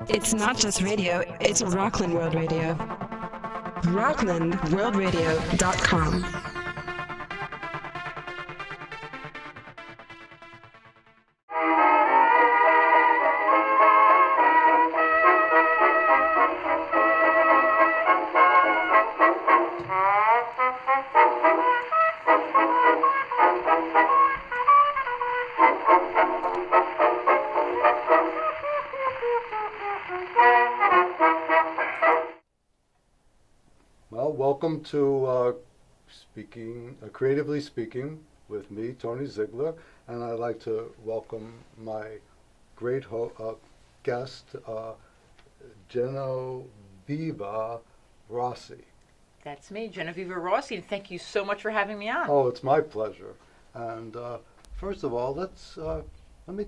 It's not just radio, it's Rockland World Radio. RocklandWorldRadio.com. Welcome to Creatively Speaking with me, Tony Ziegler, and I'd like to welcome my great guest, Genoveva Rossi. That's me, Genoveva Rossi, and thank you so much for having me on. Oh, it's my pleasure. And first of all, let me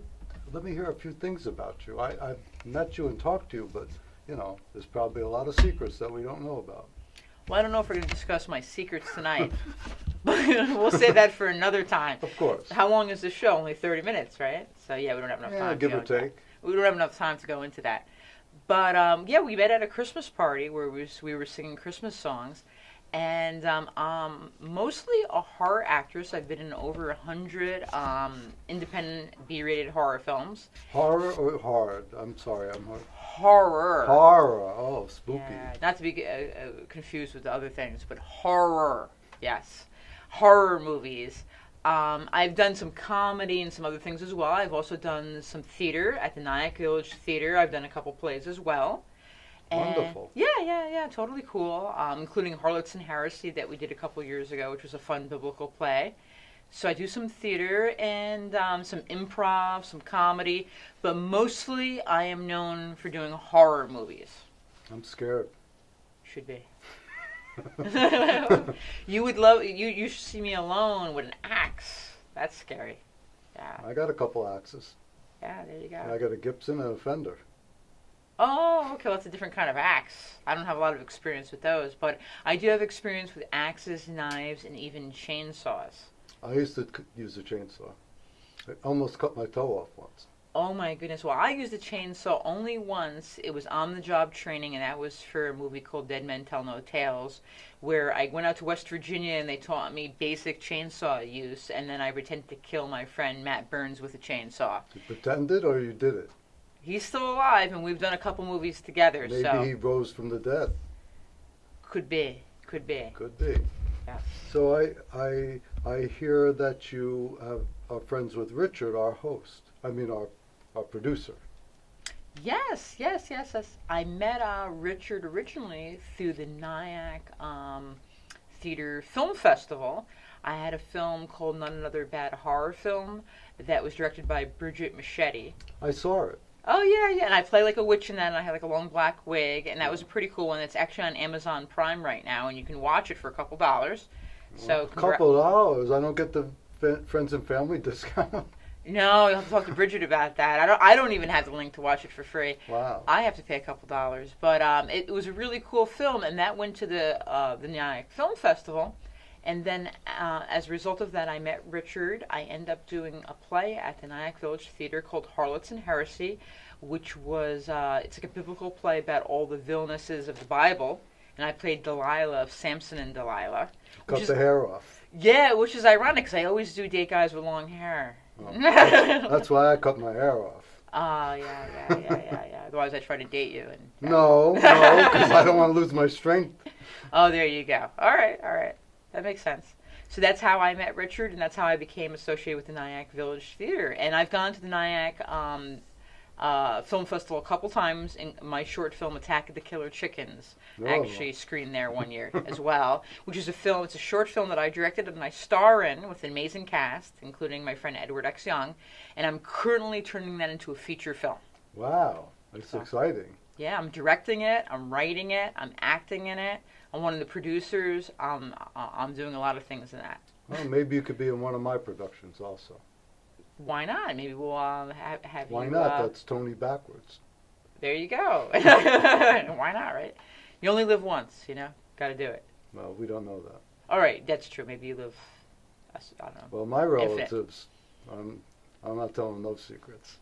hear a few things about you. I've met you and talked to you, but there's probably a lot of secrets that we don't know about. Well, I don't know if we're going to discuss my secrets tonight. We'll save that for another time. Of course. How long is the show? Only 30 minutes, right? So, yeah, we don't have enough time. Give or take. We don't have enough time to go into that. But, we met at a Christmas party where we were singing Christmas songs. And I'm mostly a horror actress. I've been in over 100 independent B-rated horror films. Horror or hard? I'm sorry, I'm hard. Horror. Horror. Oh, spooky. Yeah, not to be confused with the other things, but horror. Yes. Horror movies. I've done some comedy and some other things as well. I've also done some theater at the Nyack Village Theater. I've done a couple plays as well. Wonderful. Yeah, totally cool. Including Harlots and Heresy that we did a couple years ago, which was a fun biblical play. So I do some theater and some improv, some comedy, but mostly I am known for doing horror movies. I'm scared. Should be. You would love, you should see me alone with an axe. That's scary. Yeah. I got a couple axes. Yeah, there you go. I got a Gibson and a Fender. Oh, okay, well, that's a different kind of axe. I don't have a lot of experience with those, but I do have experience with axes, knives, and even chainsaws. I used to use a chainsaw. I almost cut my toe off once. Oh my goodness. Well, I used a chainsaw only once. It was on-the-job training, and that was for a movie called Dead Men Tell No Tales, where I went out to West Virginia, and they taught me basic chainsaw use, and then I pretended to kill my friend Matt Burns with a chainsaw. You pretended, or you did it? He's still alive, and we've done a couple movies together. Maybe he rose from the dead. Could be. Could be. Yeah. So I hear that you are friends with Richard, our host. I mean, our producer. Yes. I met Richard originally through the Nyack Theater Film Festival. I had a film called Not Another Bad Horror Film that was directed by Bridget Machete. I saw it. Oh, yeah, and I play like a witch in that, and I had like a long black wig, and that was a pretty cool one. It's actually on Amazon Prime right now, and you can watch it for a couple dollars. So couple dollars? I don't get the friends and family discount. No, you'll have to talk to Bridget about that. I don't even have the link to watch it for free. Wow. I have to pay a couple dollars. But it was a really cool film, and that went to the Nyack Film Festival. And then as a result of that, I met Richard. I ended up doing a play at the Nyack Village Theater called Harlots and Heresy, which was, it's like a biblical play about all the villainesses of the Bible. And I played Delilah of Samson and Delilah. Cut the hair off. Yeah, which is ironic because I always do date guys with long hair. Oh, that's why I cut my hair off. Yeah. Otherwise, I try to date you. And No, because I don't want to lose my strength. Oh, there you go. All right. That makes sense. So that's how I met Richard, and that's how I became associated with the Nyack Village Theater. And I've gone to the Nyack Film Festival a couple times. In my short film, Attack of the Killer Chickens, actually screened there one year as well, which is a film. It's a short film that I directed and I star in with an amazing cast, including my friend Edward X. Young. And I'm currently turning that into a feature film. Wow, that's exciting. Yeah, I'm directing it, I'm writing it, I'm acting in it. I'm one of the producers. I'm doing a lot of things in that. Well, maybe you could be in one of my productions also. Why not? Maybe we'll have Why you... Why not? That's Tony backwards. There you go. Why not, right? You only live once, Got to do it. Well, we don't know that. All right, that's true. Maybe you live, I don't know. Well, my relatives, I'm not telling no secrets.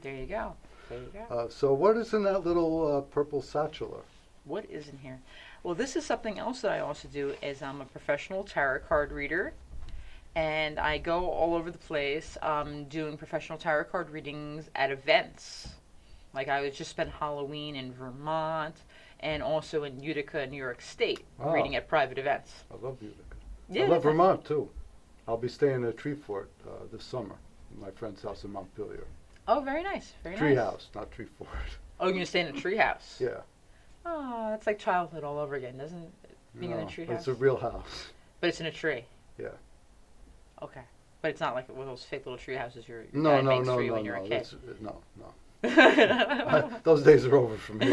There you go. There you go. So what is in that little purple satchel? What is in here? Well, this is something else that I also do. Is I'm a professional tarot card reader, and I go all over the place doing professional tarot card readings at events. Like I was just spent Halloween in Vermont, and also in Utica, New York State, reading at private events. I love Utica. Yeah, I love Vermont too. I'll be staying at Tree Fort this summer. My friend's house in Montpelier. Oh, very nice. Very Tree nice. house, not Tree Fort. Oh, you're going to stay in a tree house? Yeah. Oh, that's like childhood all over again, doesn't it? Being in a tree house? It's a real house. But it's in a tree? Yeah. Okay. But it's not like one of those fake little tree houses your No, dad no, makes no, for you no, when you're no. a kid. No. Those days are over for me.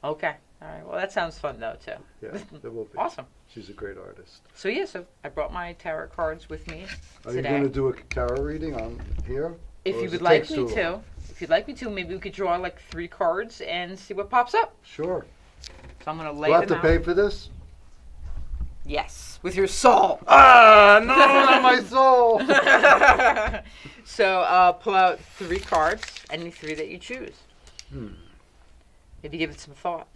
Okay. All right. Well, that sounds fun, though, too. Yeah, it will be. Awesome. She's a great artist. So, yeah, so I brought my tarot cards with me Are today. you going to do a tarot reading on here? If Or you does would it like take me too long? to. If you'd like me to, maybe we could draw like 3 cards and see what pops up. Sure. So I'm going to Do lay I have them to out. pay for this? Yes, with your soul. Ah, no, not my soul. So pull out 3 cards, any 3 that you choose. Maybe give it some thought.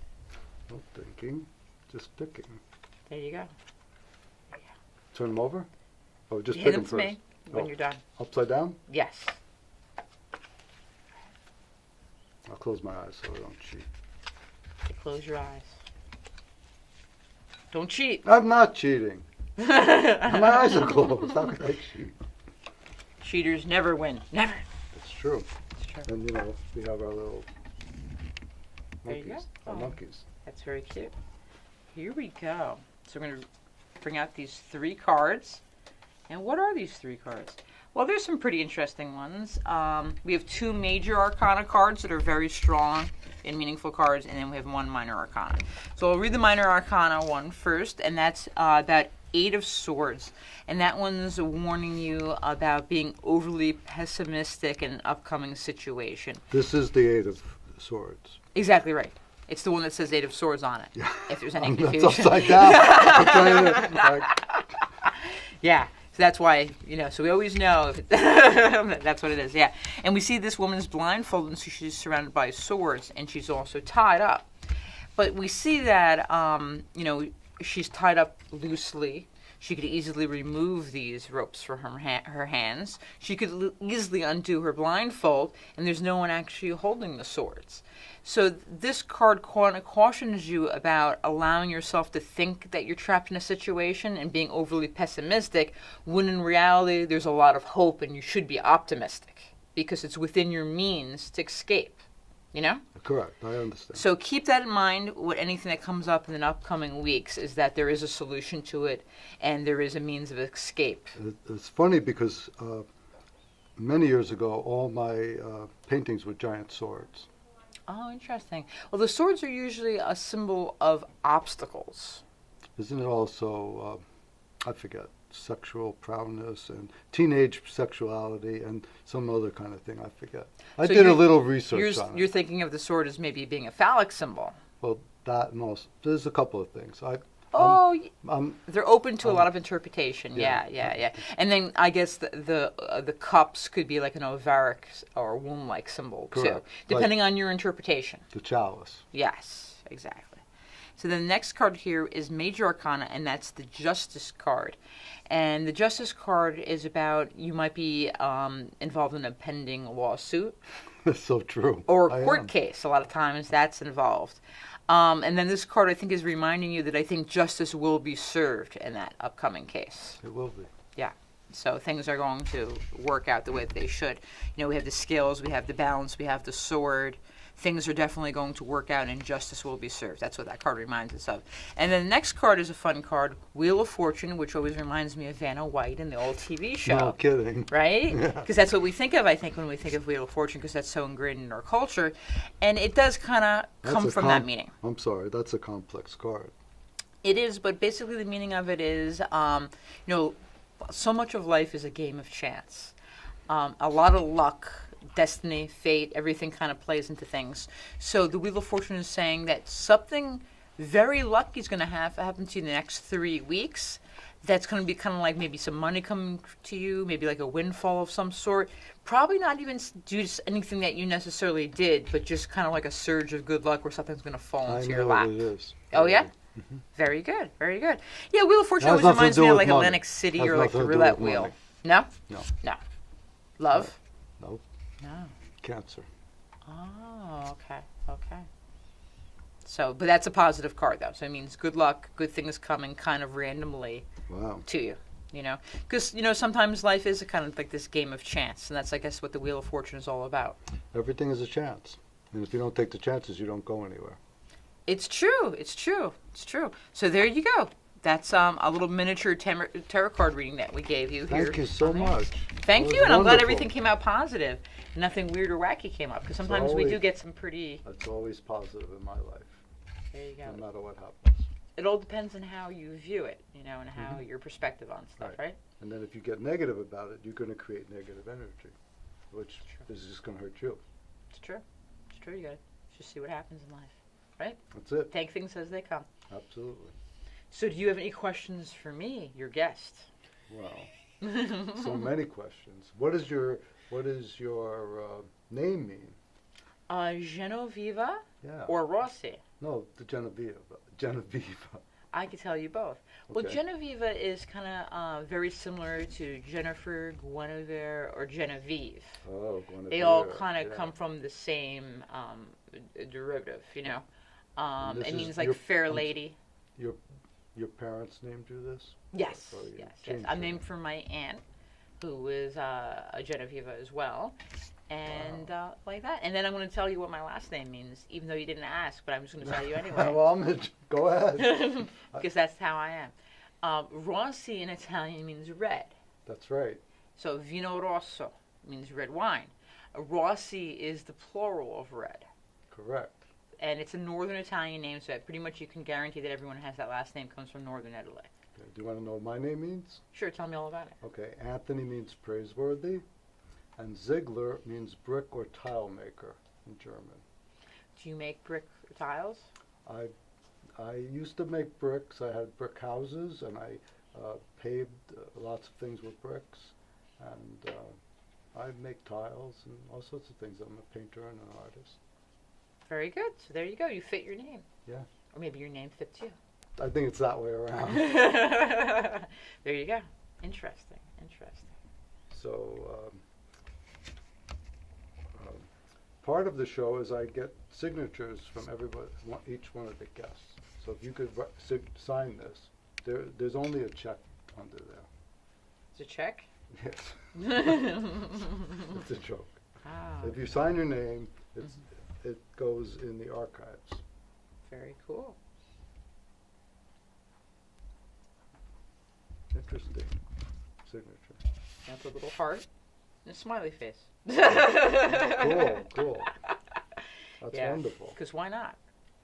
No thinking, just picking. There you go. Turn them over? Oh, just Hand pick them them to first. me when you're done. Upside down? Yes. I'll close my eyes so I don't cheat. Close your eyes. Don't cheat. I'm not cheating. My eyes are closed. How could I cheat? Cheaters never win. Never. It's true. It's true. And we have our little There you monkeys. go. Our Oh. monkeys. That's very cute. Here we go. So we're going to bring out these 3 cards. And what are these 3 cards? Well, there's some pretty interesting ones. We have 2 major arcana cards that are very strong and meaningful cards, and then we have 1 minor arcana. So I'll read the minor arcana one first, and that's that 8 of Swords. And that one's warning you about being overly pessimistic in an upcoming situation. This is the 8 of Swords. Exactly right. It's the one that says 8 of Swords on it. Yeah. If there's any That's confusion. upside down. I'm trying to, Yeah. So that's why, so we always know if that's what it is, yeah. And we see this woman's blindfolded, and so she's surrounded by swords, and she's also tied up. But we see that, she's tied up loosely. She could easily remove these ropes from her hands. She could easily undo her blindfold, and there's no one actually holding the swords. So this card cautions you about allowing yourself to think that you're trapped in a situation and being overly pessimistic, when in reality there's a lot of hope and you should be optimistic because it's within your means to escape, Correct, I understand. So keep that in mind with anything that comes up in the upcoming weeks, is that there is a solution to it and there is a means of escape. It's funny because many years ago, all my paintings were giant swords. Oh, interesting. Well, the swords are usually a symbol of obstacles. Isn't it also, I forget, sexual prowess and teenage sexuality and some other kind of thing, I forget. I So did a you're- little research on You're it. thinking of the sword as maybe being a phallic symbol. Well, that and also, there's a couple of things. They're open to a lot of interpretation. yeah. Yeah. And then I guess the cups could be like an ovaric or womb-like symbol too, Correct. depending on your interpretation. The chalice. Yes, exactly. So the next card here is Major Arcana, and that's the Justice card. And the Justice card is about you might be involved in a pending lawsuit That's so true. or I a court am. case. A lot of times that's involved. And then this card, I think, is reminding you that I think justice will be served in that upcoming case. It will be. Yeah. So things are going to work out the way that they should. We have the scales, we have the balance, we have the sword. Things are definitely going to work out and justice will be served. That's what that card reminds us of. And then the next card is a fun card, Wheel of Fortune, which always reminds me of Vanna White in the old TV show. No kidding. Right? Because that's what we think of, I think, when we think of Wheel of Fortune, because that's so ingrained in our culture. And it does kind of come from that meaning. I'm sorry, that's a complex card. It is, but basically the meaning of it is, so much of life is a game of chance. A lot of luck, destiny, fate, everything kind of plays into things. So the Wheel of Fortune is saying that something very lucky is going to happen to you in the next 3 weeks that's going to be kind of like maybe some money coming to you, maybe like a windfall of some sort. Probably not even due to anything that you necessarily did, but just kind of like a surge of good luck where something's going to fall into your lap. I know what it is. Oh, yeah? Mm-hmm. Very good, very good. Yeah, Wheel of Fortune Has always nothing to reminds do me of with like money. Atlantic City Has or like nothing the to do roulette with wheel. money. No? No. No. Love? No. No. Cancer. Oh, okay, okay. So, but that's a positive card, though. So it means good luck, good things coming kind of randomly Wow. to you, you know? Because, you know, sometimes life is a kind of like this game of chance, and that's, I guess, what the Wheel of Fortune is all about. Everything is a chance. And if you don't take the chances, you don't go anywhere. It's true, it's true, it's true. So there you go. That's a little miniature tarot card reading that we gave you here. Thank you so much. Thank That you, was and I'm glad wonderful. everything came out positive. Nothing weird or wacky came up, because sometimes we do get some pretty... That's always positive in my life, There you go. no matter what happens. It all depends on how you view it, you know, and how your perspective on stuff, right? And then if you get negative about it, you're going to create negative energy, which is just going to hurt you. It's true. It's true. You got to just see what happens in life, right? That's it. Take things as they come. Absolutely. So do you have any questions for me, your guest? Well, so many questions. What does your name mean? Genoveva Yeah. or Rossi? No, the Genoveva. Genoveva. I could tell you both. Well, Okay. Genoveva is kind of very similar to Jennifer, Guinevere, or Genevieve. Oh, Guinevere. They all kind of yeah. come from the same derivative, you know. And this It is means like your- fair lady. Your parents named you this? Yes, Or you yes. changed I'm your named name? for my aunt, who is a Genoveva as well, and like that. And then I'm going to tell you what my last name means, even though you didn't ask, but I'm just going to tell you anyway. Well, go ahead. Because that's how I am. Rossi in Italian means red. That's right. So vino rosso means red wine. Rossi is the plural of red. Correct. And it's a northern Italian name, so pretty much you can guarantee that everyone who has that last name comes from northern Italy. Okay. Do you want to know what my name means? Sure, tell me all about it. Okay. Anthony means praiseworthy, and Ziegler means brick or tile maker in German. Do you make brick tiles? I used to make bricks. I had brick houses, and I paved lots of things with bricks, and I make tiles and all sorts of things. I'm a painter and an artist. Very good. So there you go. You fit your name. Yeah. Or maybe your name fits you. I think it's that way around. There you go. Interesting. Interesting. So part of the show is I get signatures from everybody, each one of the guests. So if you could sign this, there's only a check under there. It's a check? Yes. It's a joke. Oh, If you sign your name, it goes in the archives. very cool. Interesting signature. That's a little heart and a smiley face. Cool. That's Yeah. wonderful. Because why not?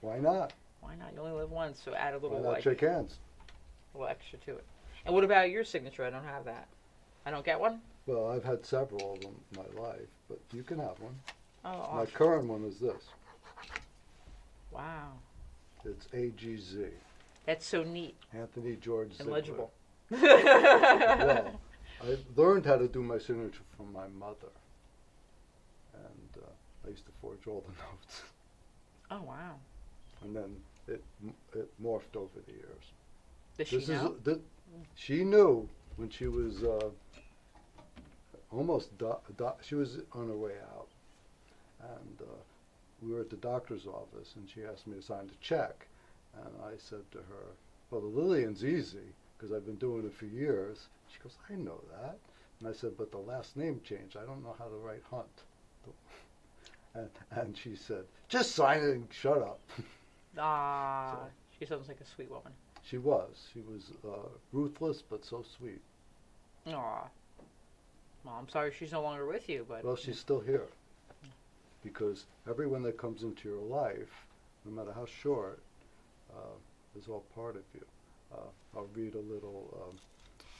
Why not? Why not? You only live once, so add a Why little not like shake hands? a little extra to it. And what about your signature? I don't have that. I don't get one? Well, I've had several of them in my life, but you can have one. Oh, My awesome. current one is this. Wow. It's AGZ, That's so neat Anthony George and Ziegler. legible. Well, I learned how to do my signature from my mother, and I used to forge all the notes, Oh, wow. and then it morphed over the years. Does she know? She knew when she was almost she was on her way out, and we were at the doctor's office, and she asked me to sign the check, and I said to her, "Well, the Lillian's easy because I've been doing it for years." She goes, "I know that," and I said, "But the last name changed. I don't know how to write Hunt." And she said, "Just sign it and shut up." Ah, So- she sounds like a sweet woman. She was ruthless but so sweet. Aw. Well, I'm sorry she's no longer with you, but Well, she's still here because everyone that comes into your life, no matter how short, is all part of you. I'll read a little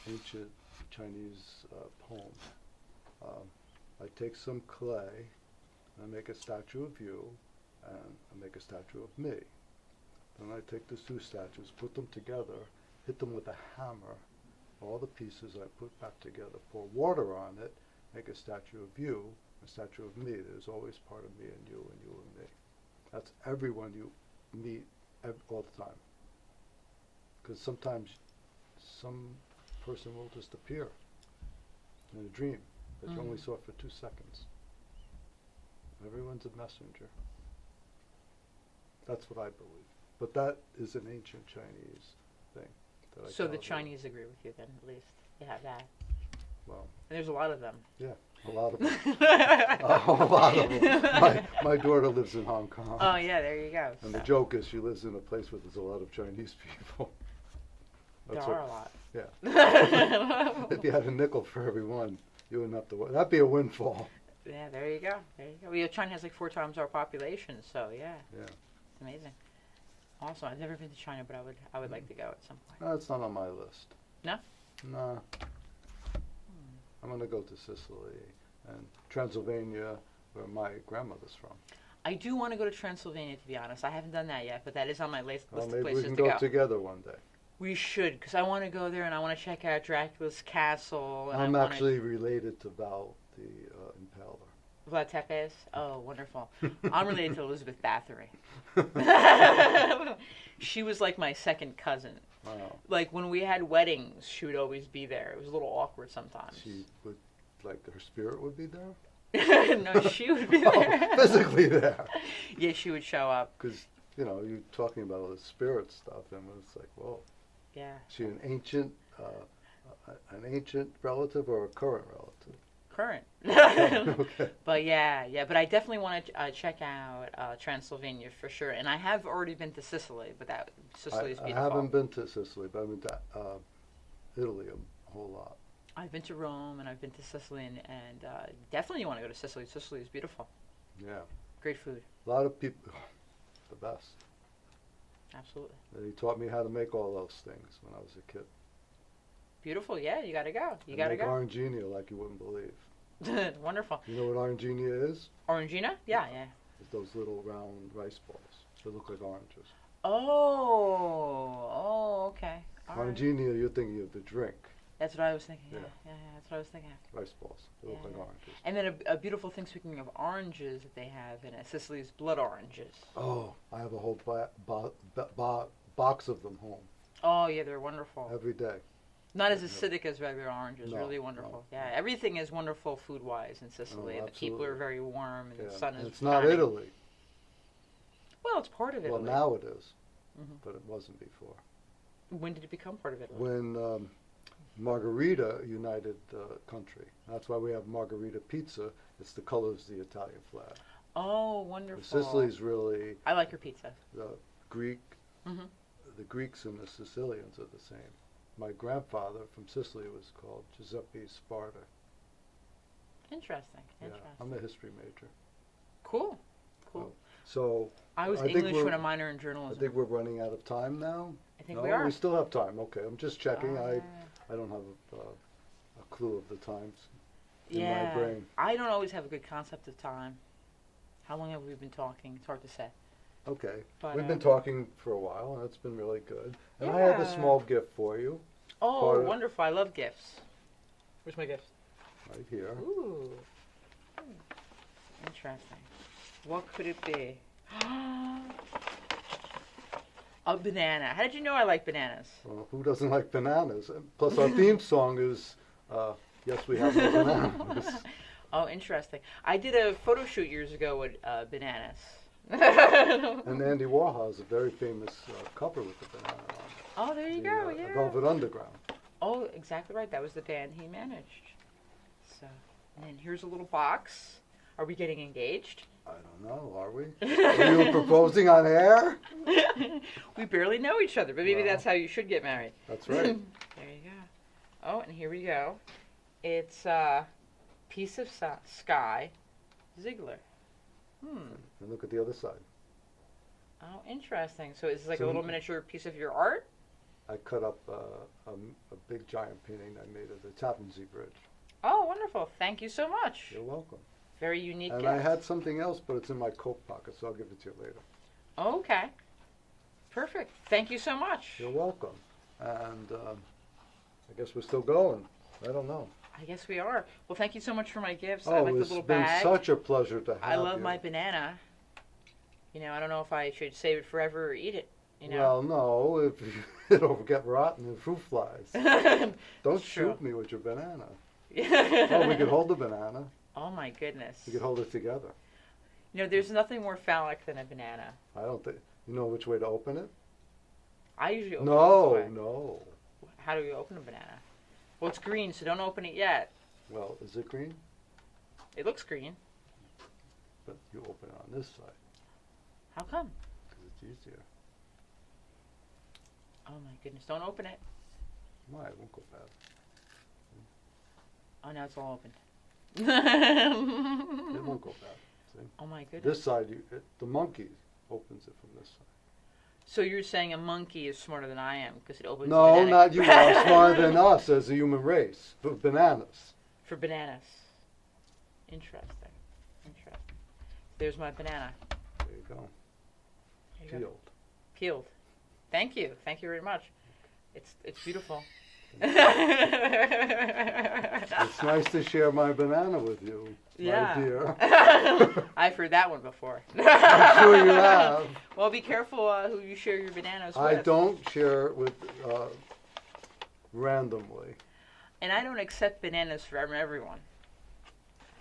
ancient Chinese poem. I take some clay and I make a statue of you, and I make a statue of me. Then I take these two statues, put them together, hit them with a hammer, all the pieces I put back together, pour water on it, make a statue of you, a statue of me. There's always part of me and you and me. That's everyone you meet all the time. Because sometimes some person will just appear in a dream that you only saw for 2 seconds. Everyone's a messenger. That's what I believe. But that is an ancient Chinese thing. So the Chinese agree with you then, at least. You have that. Well. And there's a lot of them. Yeah, a lot of them. A lot of them. My daughter lives in Hong Kong. Oh, yeah, there you go. And the joke is she lives in a place where there's a lot of Chinese people. There are a lot. Yeah. If you had a nickel for every one, you wouldn't have to worry. That'd be a windfall. Yeah, there you go. There you go. Well, China has like 4 times our population, so yeah. Yeah. It's amazing. Also, I've never been to China, but I would like to go at some point. No, it's not on my list. No? No. I'm going to go to Sicily and Transylvania, where my grandmother's from. I do want to go to Transylvania, to be honest. I haven't done that yet, but that is on my list of places to go. Maybe we can go together one day. We should, because I want to go there and I want to check out Dracula's castle. And I'm actually related to Val the Impaler. Vlad Tepes? Oh, wonderful. I'm related to Elizabeth Bathory. She was like my second cousin. Wow. Like when we had weddings, she would always be there. It was a little awkward sometimes. She would, like her spirit would be there? No, she would be there. Physically there. Yeah, she would show up. Because, you're talking about all the spirit stuff, and it's like, whoa. Yeah. Is she an ancient relative or a current relative? Current. Okay. But but I definitely want to check out Transylvania for sure. And I have already been to Sicily, but Sicily is beautiful. I haven't been to Sicily, but I've been to Italy a whole lot. I've been to Rome and I've been to Sicily, and definitely you want to go to Sicily. Sicily is beautiful. Yeah. Great food. A lot of people, the best. Absolutely. He taught me how to make all those things when I was a kid. Beautiful, yeah, you gotta go. You gotta make go. Orangina like you wouldn't believe. Wonderful. You know what Orangina is? Orangina? Yeah. It's those little round rice balls. They look like oranges. Oh, okay. Orangina, you're thinking of the drink. That's what I was thinking. Yeah, that's what I was thinking. Rice balls. They look like oranges. And then a beautiful thing, speaking of oranges, that they have in Sicily's blood oranges. Oh, I have a whole box of them home. Oh, yeah, they're wonderful. Every day. Not as acidic as regular oranges. No, really wonderful. No. Yeah, everything is wonderful food-wise in Sicily. And the people are very warm, and the sun is It's not shining. Italy. Well, it's part of Italy. Well, now it is, but it wasn't before. When did it become part of Italy? When Margherita united the country. That's why we have margherita pizza. It's the colors of the Italian flag. Oh, wonderful. Sicily's really... I like your pizza. The Greeks and the Sicilians are the same. My grandfather from Sicily was called Giuseppe Sparta. Interesting. Yeah, I'm a history major. Cool. So I was English when a minor in journalism. I think we're running out of time now. I think we are. We still have time. Okay, I'm just checking. I don't have a clue of the times in my brain. I don't always have a good concept of time. How long have we been talking? It's hard to say. Okay. But, we've been talking for a while, and it's been really good. And I have a small gift for you. Oh, wonderful. I love gifts. Where's my gift? Right here. Ooh. Interesting. What could it be? A banana. How did you know I like bananas? Well, who doesn't like bananas? Plus, our theme song is, Yes, We Have No Bananas. Oh, interesting. I did a photo shoot years ago with bananas. And Andy Warhol has a very famous cover with the banana on it. Oh, there you go, yeah. Velvet Underground. Oh, exactly right. That was the band he managed. So, and then here's a little box. Are we getting engaged? I don't know, are we? Are you proposing on air? We barely know each other, but maybe that's how you should get married. That's right. There you go. Oh, and here we go. It's a piece of sky, Ziegler. And look at the other side. Oh, interesting. So is this like a little miniature piece of your art? I cut up a big giant painting I made of the Tappan Zee Bridge. Oh, wonderful. Thank you so much. You're welcome. Very unique And gift. I had something else, but it's in my coat pocket, so I'll give it to you later. Okay. Perfect. Thank you so much. You're welcome. And I guess we're still going. I don't know. I guess we are. Well, thank you so much for my gifts. Oh, I like the it's little been bag. such a pleasure to have I love you. my banana. You know, I don't know if I should save it forever or eat it. You know. Well, no, if it'll get rotten and fruit flies. Don't shoot me with your banana. Oh, we could hold the banana. Oh my goodness. We could hold it together. You know, there's nothing more phallic than a banana. I don't think. You know which way to open it? I usually open it this way. No. How do you open a banana? Well, it's green, so don't open it yet. Well, is it green? It looks green. But you open it on this side How come? because it's easier. Oh my goodness, don't open it. Why? It won't go bad. Oh, now it's all opened. It won't go bad. See? Oh my goodness. This side, the monkey opens it from this side. So you're saying a monkey is smarter than I am because it opens No, banana. not you. Are smarter than us as a human race. For bananas. For bananas. Interesting. Interesting. There's my banana. There you go. There you go. Peeled. Peeled. Thank you. Thank you very much. It's beautiful. It's nice to share my banana with you, Yeah. my dear. I've heard that one before. I'm sure you have. Well, be careful who you share your bananas with. I don't share it with randomly. And I don't accept bananas from everyone.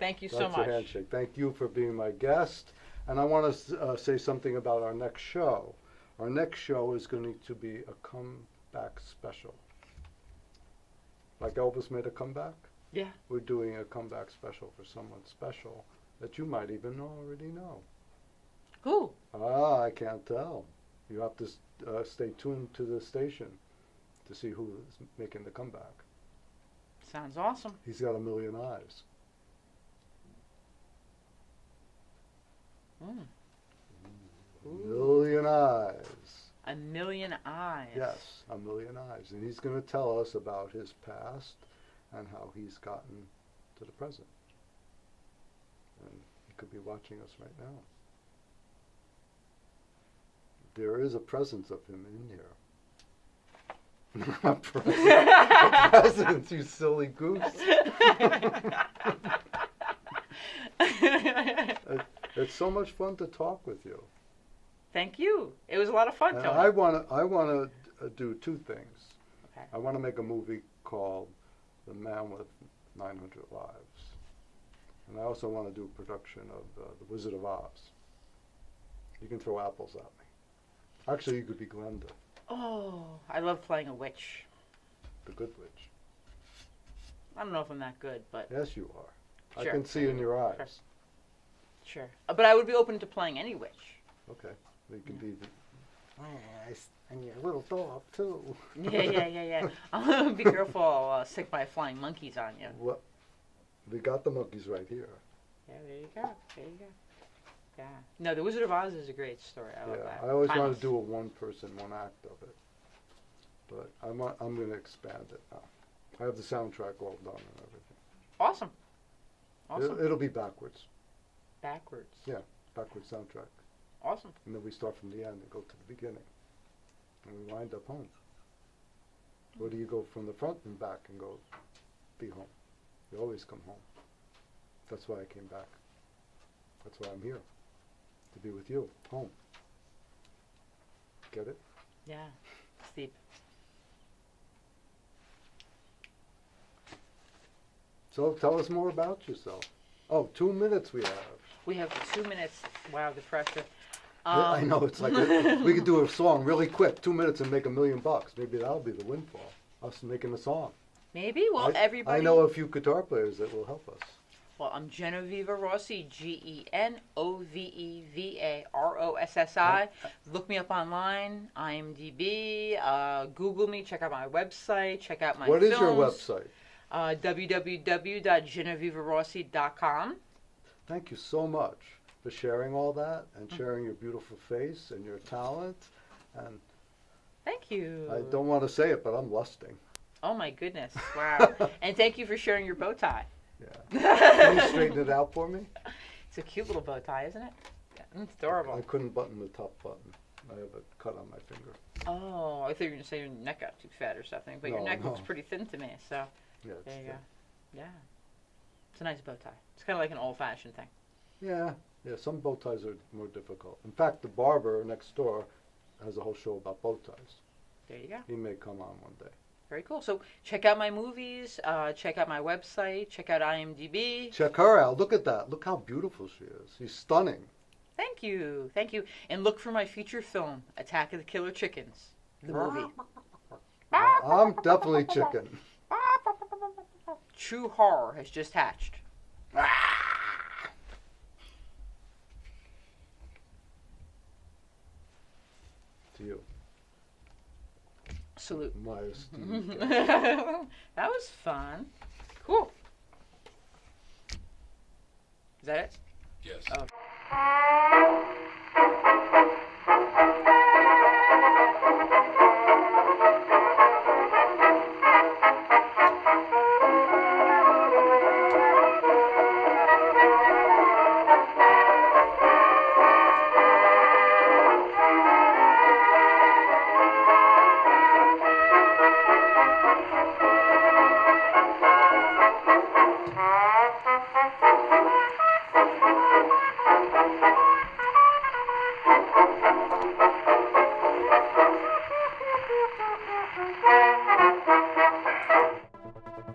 Thank you so That's much. a handshake. Thank you for being my guest. And I want to say something about our next show. Our next show is going to be a comeback special. Like Elvis made a comeback? Yeah. We're doing a comeback special for someone special that you might even already know. Who? Ah, I can't tell. You have to stay tuned to the station to see who is making the comeback. Sounds awesome. He's got 1 million eyes. Mm. 1 million eyes. 1 million eyes. Yes, 1 million eyes. And he's going to tell us about his past and how he's gotten to the present. And he could be watching us right now. There is a presence of him in here. A presence, you silly goose. It's so much fun to talk with you. Thank you. It was a lot of fun, And Tony. I want to do two things. Okay. I want to make a movie called The Man with 900 Lives. And I also want to do a production of The Wizard of Oz. You can throw apples at me. Actually, you could be Glenda, Oh, I love playing a witch. the good witch. I don't know if I'm that good, but Yes, you are. Sure. I can see in your eyes. sure. But I would be open to playing any witch. Okay. You can be the... And your little dog, too. Yeah. Be careful, I'll stick my flying monkeys on you. Well, we got the monkeys right here. Yeah, there you go. Yeah. No, The Wizard of Oz is a great story. I love that. I always Timeless. want to do a one-person, one-act of it. But I'm going to expand it now. I have the soundtrack all done and everything. Awesome. Awesome. It'll be backwards. Backwards. Yeah, backwards soundtrack. Awesome. And then we start from the end and go to the beginning. And we wind up home. Or do you go from the front and back and go be home? You always come home. That's why I came back. That's why I'm here. To be with you. Home. Get it? Yeah. It's deep. So tell us more about yourself. Oh, 2 minutes we have. We have 2 minutes. Wow, the pressure. I know, it's like we could do a song really quick, 2 minutes and make $1 million. Maybe that'll be the windfall. Us making a song. Maybe. Well, everybody. I know a few guitar players that will help us. Well, I'm Genoveva Rossi, GENOVEVA ROSSI. Look me up online, IMDb, Google me, check out my website, check out my What films. is your website? www.genovevarossi.com. Thank you so much for sharing all that and sharing your beautiful face and your talent. And Thank you. I don't want to say it, but I'm lusting. Oh my goodness! Wow. And thank you for sharing your bow tie. Yeah. Can you straighten it out for me? It's a cute little bow tie, isn't it? Yeah, it's adorable. I couldn't button the top button. I have a cut on my finger. Oh, I thought you were going to say your neck got too fat or something, but your No, neck no. looks pretty thin to me, so Yeah, it's there you thin. go. Yeah. It's a nice bow tie. It's kind of like an old-fashioned thing. Yeah, some bow ties are more difficult. In fact, the barber next door has a whole show about bow ties. There you go. He may come on one day. Very cool. So check out my movies, check out my website, check out IMDb. Check her out. Look at that. Look how beautiful she is. She's stunning. Thank you. Thank you. And look for my feature film, Attack of the Killer Chickens, the movie. I'm definitely chicken. True horror has just hatched. To you, Salute. my esteemed guest. That was fun. Cool. Is that it? Yes. Oh.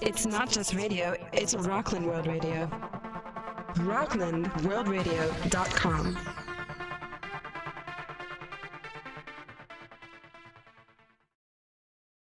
It's not just radio, it's Rockland World Radio. RocklandWorldRadio.com.